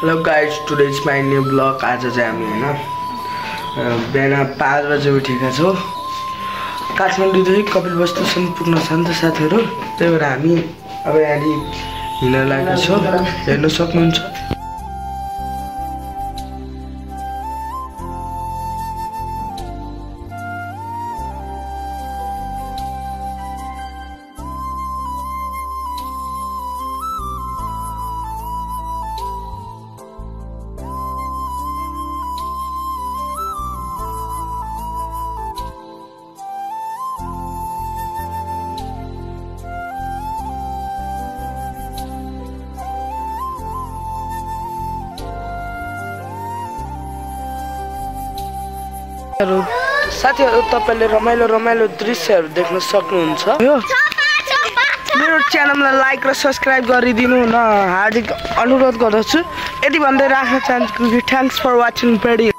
Hello guys, today is my new vlog. आज चाहिँ हामी हैन बिहान 5 बजे उठेका छौं। काठमाडौँदेखि कपिलवस्तुसम्म पुग्न छ नि त साथीहरु। त्यही भएर हामी अब यहाँ हिँड्न लागेका छौं। हेर्न सक्नुहुन्छ। साथीहरु तपाईले रमाइलो दृश्यहरु देख्न सक्नुहुन्छ। मेरो च्यानललाई लाइक र सब्स्क्राइब गरिदिनु न हार्दिक अनुरोध गर्दछु। यति भन्दै राख्न चाहन्छु। Thanks for watching video.